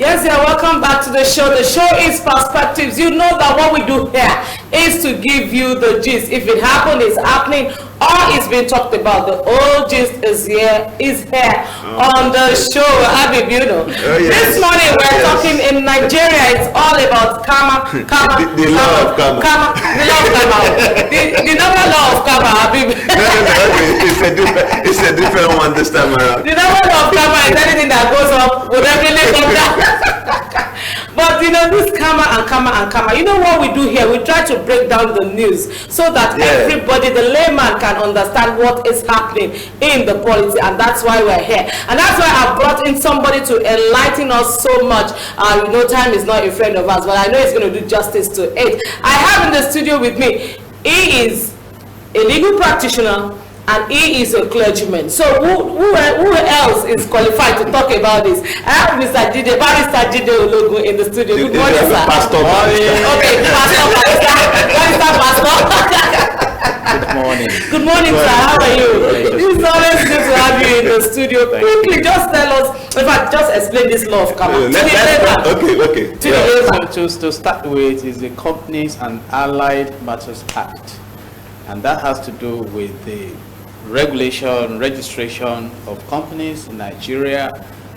Yes, yeah, welcome back to the show. The show is Perspectives. You know that what we do here is to give you the gist. If it happened, it's happening, or it's been talked about. The old gist is here on the show. Habib, you know. This morning we're talking in Nigeria. It's all about CAMA. The law of CAMA. The law of CAMA. The normal law of CAMA, Habib. It's a different one this time around. The normal law of CAMA is anything that goes up will definitely come down. But you know, this CAMA, you know what we do here? We try to break down the news so that everybody, the layman, can understand what is happening in the polity, and that's why we're here. And that's why I brought in somebody to enlighten us so much. You know, time is not a friend of ours, but I know he's going to do justice to it. I have in the studio with me, he is a legal practitioner, and he is a clergyman. So who else is qualified to talk about this? I have Mr. Barrister Jide Ologun in the studio. Good morning, sir. Pastor. Okay, Pastor. Good morning. Good morning, sir. How are you? It's always good to have you in the studio. Quickly, just tell us, in fact, just explain this law of CAMA. Okay. To start with is the Companies and Allied Matters Act. And that has to do with the registration of companies in Nigeria,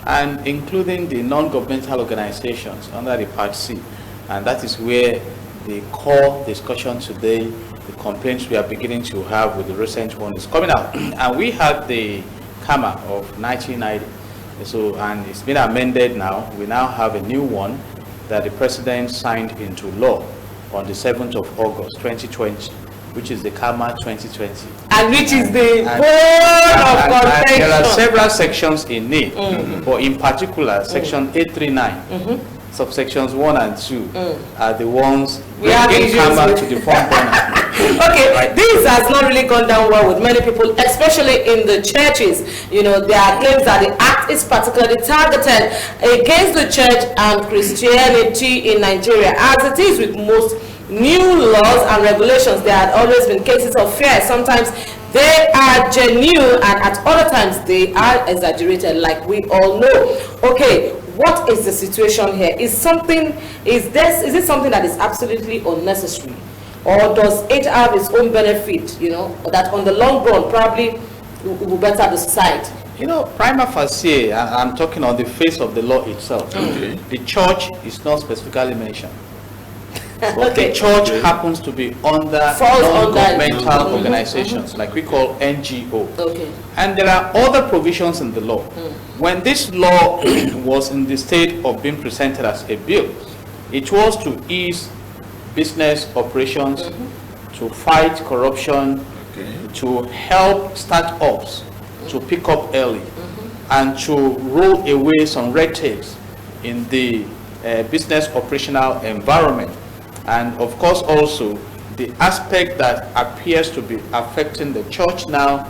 and including the non-governmental organizations under the Part C. And that is where the core discussion today, the complaints we are beginning to have with the recent one, is coming out. And we had the CAMA of 1990. So, and it's been amended now. We now have a new one that the President signed into law on the 7th of August 2020. Which is the CAMA 2020. And which is the board of contention. There are several sections in it, but in particular, section 839, subsections 1 and 2 are the ones bringing CAMA to the front burner. Okay, right. This has not really gone down well with many people, especially in the churches. You know, there are claims that the act is particularly targeted against the church and Christianity in Nigeria, as it is with most new laws and regulations. There had always been cases of fear. Sometimes they are genuine, and at other times they are exaggerated, like we all know. Okay, what is the situation here? Is it something that is absolutely unnecessary, or does it have its own benefit, you know, that on the long run probably will better the society? You know, prima facie, I'm talking on the face of the law itself. The church is not specifically mentioned. But the church happens to be under non-governmental organizations, like we call NGO. And there are other provisions in the law. When this law was in the state of being presented as a bill, it was to ease business operations, to fight corruption, to help start-ups to pick up early, and to roll away some red tapes in the business operational environment. And of course also the aspect that appears to be affecting the church now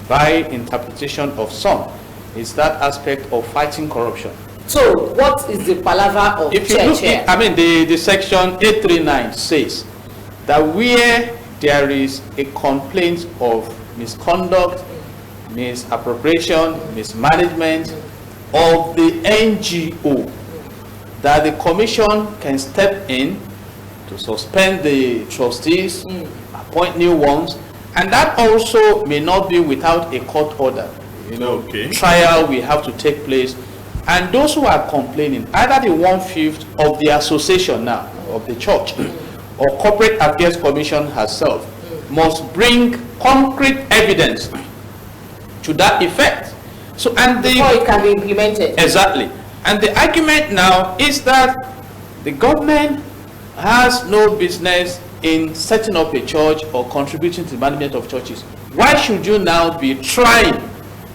by interpretation of some is that aspect of fighting corruption. So what is the palaver of church here? I mean, the section 839 says that where there is a complaint of misconduct, misappropriation, mismanagement of the NGO, that the commission can step in to suspend the trustees, appoint new ones, and that also may not be without a court order. You know, trial will have to take place, and those who are complaining, either the 1/5 of the association now of the church or Corporate Affairs Commission herself must bring concrete evidence to that effect. So, and before it can be implemented. Exactly. And the argument now is that the government has no business in setting up a church or contributing to the management of churches. Why should you now be trying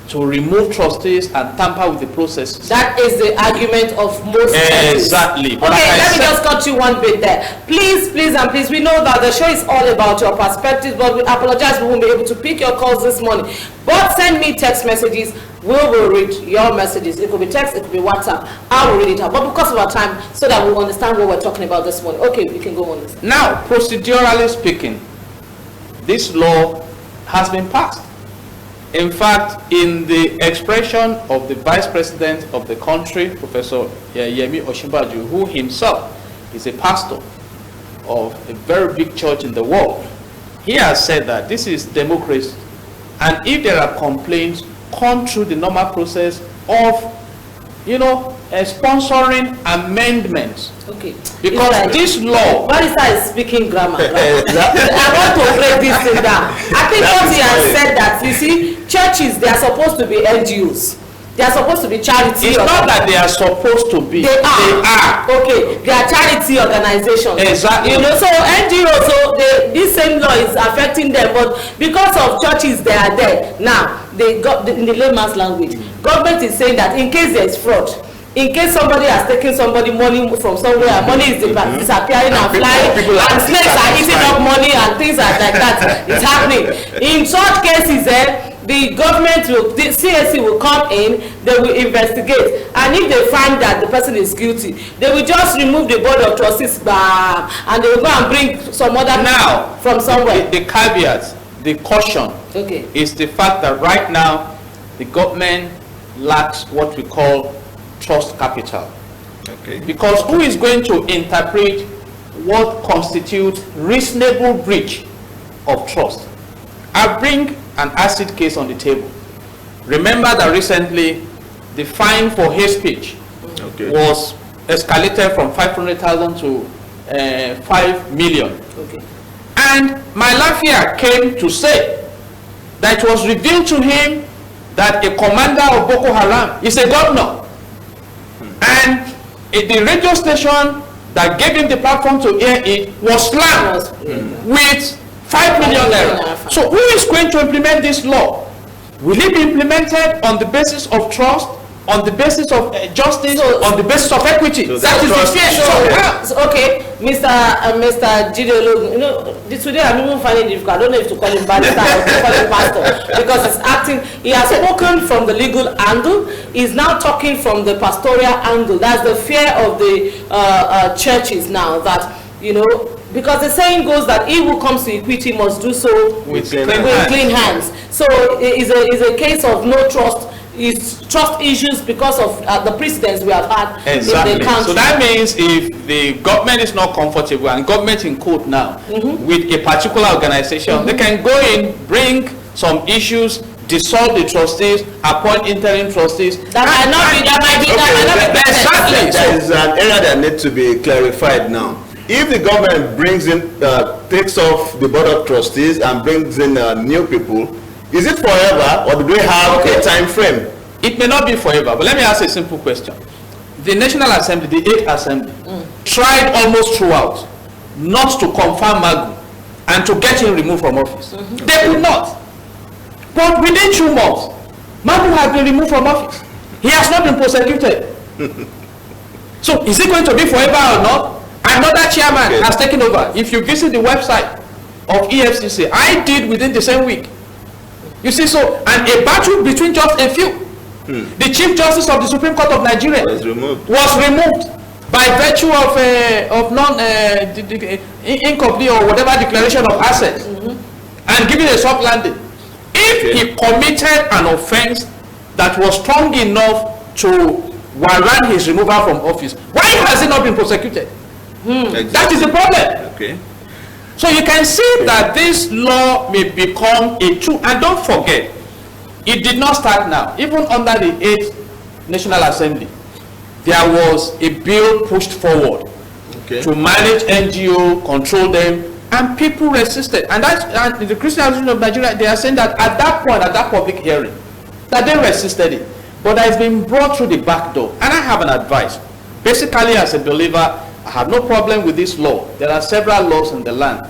to remove trustees and tamper with the processes? That is the argument of most churches. Exactly. But okay, let me just cut you one bit there. Please, and please, we know that the show is all about your perspectives, but we apologize we won't be able to pick your calls this morning. But send me text messages. We will read your messages. It could be text, it could be WhatsApp. I will read it out. But because of our time, so that we'll understand what we're talking about this morning. Okay, we can go on. Now, procedurally speaking, this law has been passed. In fact, in the expression of the Vice President of the country, Professor Yemi Osinbajo, who himself is a pastor of a very big church in the world, he has said that this is democracy, and if there are complaints, come through the normal process of, sponsoring amendments. Okay. Because like this law. Barrister is speaking grammar. I want to break this thing down. I think what he has said that, you see, churches, they are supposed to be NGOs. They are supposed to be charity. It's not that they are supposed to be. They are. Okay, they are charity organizations. Exactly. So NGOs, so this same law is affecting them, but because of churches, they are there. Now, they got in the layman's language. Government is saying that in case there is fraud, in case somebody has taken somebody money from somewhere, and money is disappearing and flying, and snakes are eating up money and things like that, it's happening. In such cases, the government the CAC will come in, they will investigate, and if they find that the person is guilty, they will just remove the board of trustees, and they will go and bring some other now from somewhere. The caveat, the caution, is the fact that right now the government lacks what we call trust capital. Okay. Because who is going to interpret what constitutes reasonable breach of trust? I bring an acid case on the table. Remember that recently the fine for hate speech was escalated from 500,000 to 5 million. Okay. And my lawyer came to say that it was revealed to him that a commander of Boko Haram is a governor. And the radio station that gave him the platform to air it was slammed with 5 million naira. So who is going to implement this law? Will it be implemented on the basis of trust, on the basis of justice, on the basis of equity? So that is the fear. Okay, Mr. Jide Ologun, today I'm even finding it difficult. I don't know if to call him barrister or to call him pastor, because he's acting. He has spoken from the legal angle. He's now talking from the pastoral angle. That's the fear of the churches now, that because the saying goes that he who comes to equity must do so with clean hands. So it's a case of no trust. It's trust issues because of the precedents we have had in the country. So that means if the government is not comfortable, and government in court now with a particular organization, they can go in, bring some issues, dissolve the trustees, appoint interim trustees. That might not be. Exactly. There is an area that needs to be clarified now. If the government brings in, takes off the board of trustees and brings in new people, is it forever, or do they have a time frame? It may not be forever, but let me ask a simple question. The National Assembly, the 8th Assembly, tried almost throughout not to confirm Magu and to get him removed from office. They could not. But within 2 months, Magu has been removed from office. He has not been prosecuted. So is it going to be forever or not? Another chairman has taken over. If you visit the website of EFCC, I did within the same week. You see, so, and a battle between just a few. The Chief Justice of the Supreme Court of Nigeria was removed by virtue of incomplete or whatever declaration of assets, and given a soft landing. If he committed an offense that was strong enough to warrant his removal from office, why has he not been prosecuted? Exactly. That is the problem. Okay. So you can see that this law may become a tool, and don't forget, it did not start now. Even under the 8th National Assembly, there was a bill pushed forward to manage NGO, control them, and people resisted. And the Christian Association of Nigeria, they are saying that at that point, at that public hearing, that they resisted it. But that has been brought through the back door. And I have an advice. Basically, as a believer, I have no problem with this law. There are several laws in the land,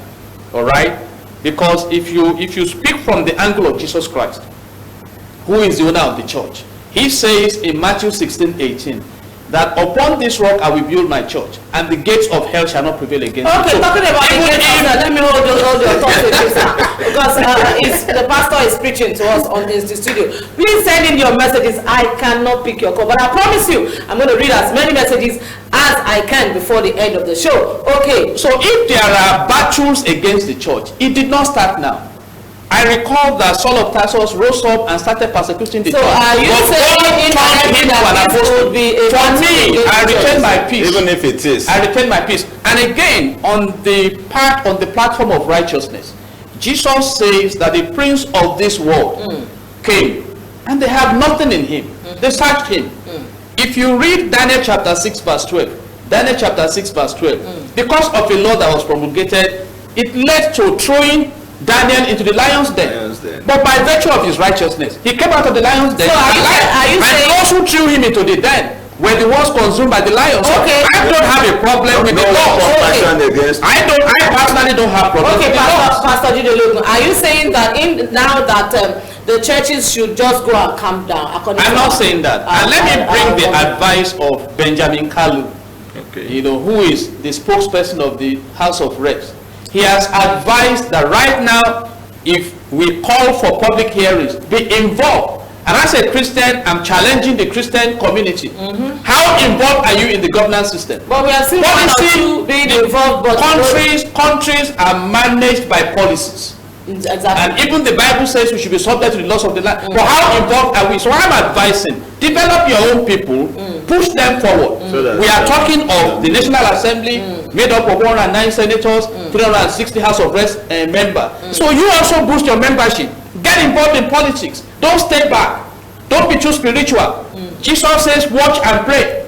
all right? Because if you speak from the angle of Jesus Christ, who is the owner of the church, he says in Matthew 16:18 that upon this rock I will build my church, and the gates of hell shall not prevail against it. Okay, talking about the gates of hell, let me hold your thoughts with this now, because the pastor is preaching to us on the studio. Please send in your messages. I cannot pick your call, but I promise you, I'm going to read as many messages as I can before the end of the show. Okay. So if there are battles against the church, it did not start now. I recall that Saul of Tarsus rose up and started persecuting the church. So are you saying that this would be a for me, I retain my peace. Even if it is. I retain my peace. And again, on the platform of righteousness, Jesus says that the prince of this world came, and they have nothing in him. They searched him. If you read Daniel chapter 6 verse 12, because of a law that was promulgated, it led to throwing Daniel into the lion's den. But by virtue of his righteousness, he came out of the lion's den. So are you saying those who threw him into the den were the ones consumed by the lions? Okay. So I don't have a problem with the law. I personally don't have problem with the law. Pastor Jide Ologun, are you saying that now that the churches should just go and calm down? I'm not saying that. And let me bring the advice of Benjamin Kalu, who is the spokesperson of the House of Reps. He has advised that right now, if we call for public hearings, be involved. And as a Christian, I'm challenging the Christian community. How involved are you in the governance system? But we are seeing one or two being involved, but countries are managed by policies. Exactly. And even the Bible says we should be subject to the laws of the land. But how involved are we? So I'm advising, develop your own people, push them forward. We are talking of the National Assembly, made up of 109 senators, 360 House of Reps members. So you also boost your membership. Get involved in politics. Don't stay back. Don't be too spiritual. Jesus says, watch and pray.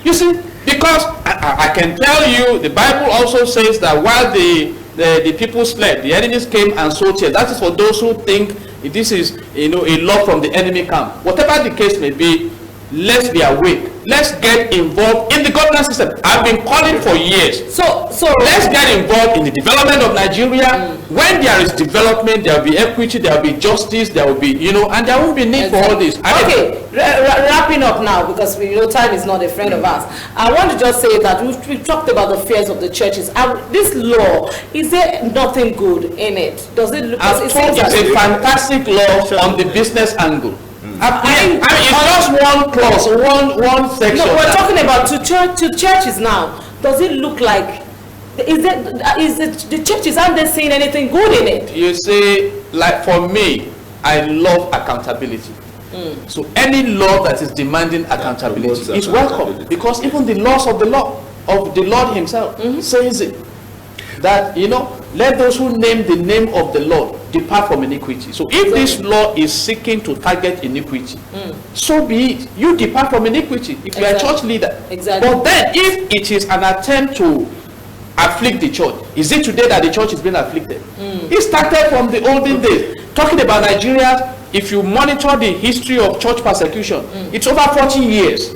You see, because I can tell you, the Bible also says that while the people slept, the enemies came and sowed tears. That is for those who think this is a law from the enemy camp. Whatever the case may be, let's be awake. Let's get involved in the governance system. I've been calling for years. So let's get involved in the development of Nigeria. When there is development, there will be equity, there will be justice, there will be, and there won't be need for all this. Okay, wrapping up now, because time is not a friend of ours. I want to just say that we've talked about the fears of the churches. This law, is there nothing good in it? Does it look? It's a fantastic law on the business angle. It's just one clause, one section. No, we're talking about to churches now. Does it look like the churches, aren't they seeing anything good in it? You see, like for me, I love accountability. So any law that is demanding accountability is welcome, because even the laws of the Lord himself says it. That let those who name the name of the Lord depart from iniquity. So if this law is seeking to target iniquity, so be it. You depart from iniquity if you are a church leader. Exactly. But then if it is an attempt to afflict the church, is it today that the church is being afflicted? It started from the olden days. Talking about Nigeria, if you monitor the history of church persecution, it's over 40 years.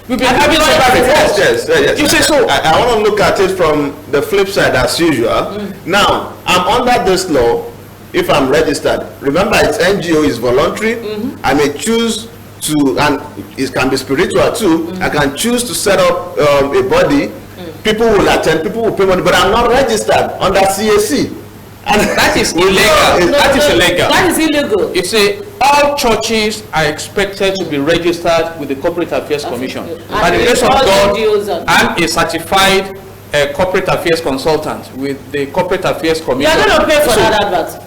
We've been having several reports. Yes. You say so. I want to look at it from the flip side as usual. Now, I'm under this law if I'm registered. Remember, it's NGO, is voluntary. I may choose to, and it can be spiritual too. I can choose to set up a body. People will attend, people will pay money, but I'm not registered under CAC. And that is illegal. That is illegal. That is illegal. You see, all churches are expected to be registered with the Corporate Affairs Commission. By the grace of God, I'm a certified corporate affairs consultant with the Corporate Affairs Commission. You're going to pay for that advert.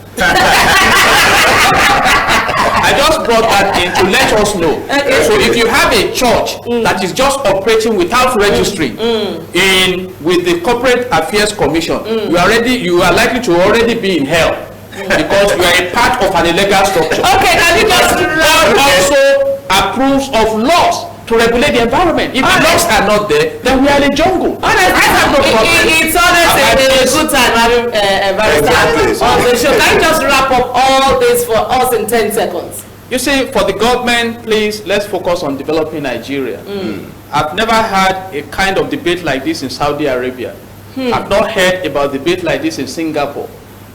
I just brought that in to let us know. So if you have a church that is just operating without registry with the Corporate Affairs Commission, you are likely to already be in hell, because you are a part of an illegal structure. Okay, now you just God also approves of laws to regulate the environment. If the laws are not there, then we are in a jungle. Honestly, I have no problem. It's honestly a good time having Barrister on the show. Can you just wrap up all this for us in 10 seconds? You see, for the government, please, let's focus on developing Nigeria. I've never had a kind of debate like this in Saudi Arabia. I've not heard about debate like this in Singapore,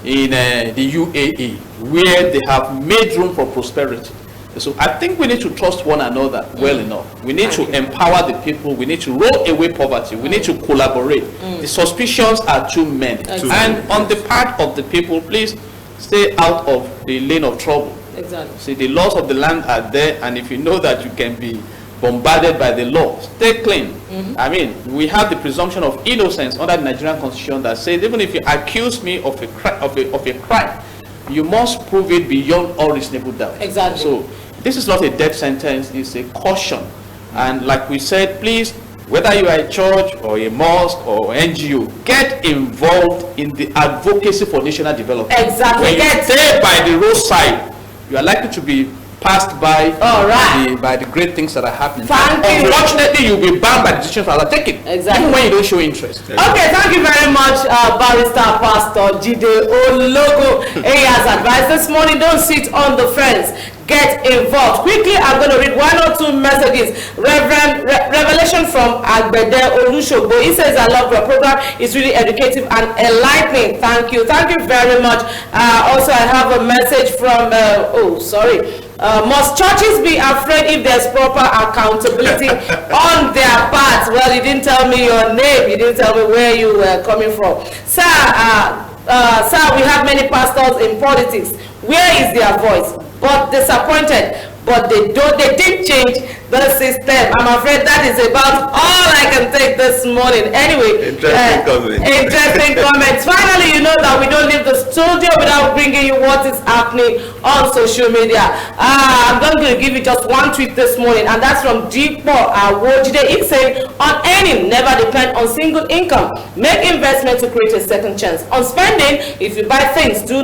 in the UAE, where they have made room for prosperity. So I think we need to trust one another well enough. We need to empower the people. We need to roll away poverty. We need to collaborate. The suspicions are too many. And on the part of the people, please stay out of the lane of trouble. Exactly. See, the laws of the land are there, and if you know that you can be bombarded by the law, stay clean. I mean, we have the presumption of innocence under the Nigerian Constitution that says even if you accuse me of a crime, you must prove it beyond all reasonable doubt. Exactly. So this is not a death sentence, it's a caution. And like we said, please, whether you are a church or a mosque or NGO, get involved in the advocacy for national development. Exactly. When you stay by the roadside, you are likely to be passed by by the great things that are happening. Unfortunately, you'll be bound by the decisions that are taken. Exactly. Even when you don't show interest. Okay, thank you very much, Barrister Pastor Jide Ologun. He has advised this morning, don't sit on the fence. Get involved. Quickly, I'm going to read one or two messages. Revelation from Agbede Olushogbo. He says, I love your program. It's really educative and enlightening. Thank you. Thank you very much. Also, I have a message from, must churches be afraid if there's proper accountability on their part? Well, you didn't tell me your name. You didn't tell me where you were coming from. Sir, we have many pastors in politics. Where is their voice? But disappointed, but they did change the system. I'm afraid that is about all I can take this morning. Anyway, interesting comments. Finally, you know that we don't leave the studio without bringing you what is happening on social media. I'm going to give you just one tweet this morning, and that's from Jide Ologun. It's saying, on earning, never depend on single income. Make investment to create a second chance. On spending, if you buy things you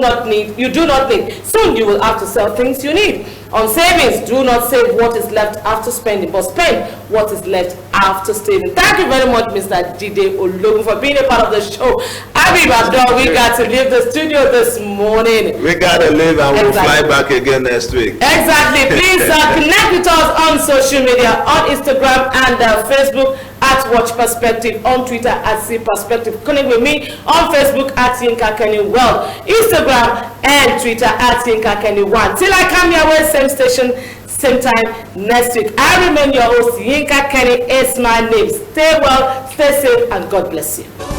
do not need, soon you will have to sell things you need. On savings, do not save what is left after spending, but spend what is left after saving. Thank you very much, Mr. Jide Ologun, for being a part of the show. Habib Abdul, we got to leave the studio this morning. We got to leave and we'll fly back again next week. Exactly. Please connect with us on social media, on Instagram and Facebook at Watch Perspective, on Twitter at See Perspective. Connect with me on Facebook at YinkaKenny World, Instagram and Twitter at YinkaKenny1. Till I come your way, same station, same time next week. I remain your host, YinkaKenny is my name. Stay well, stay safe, and God bless you.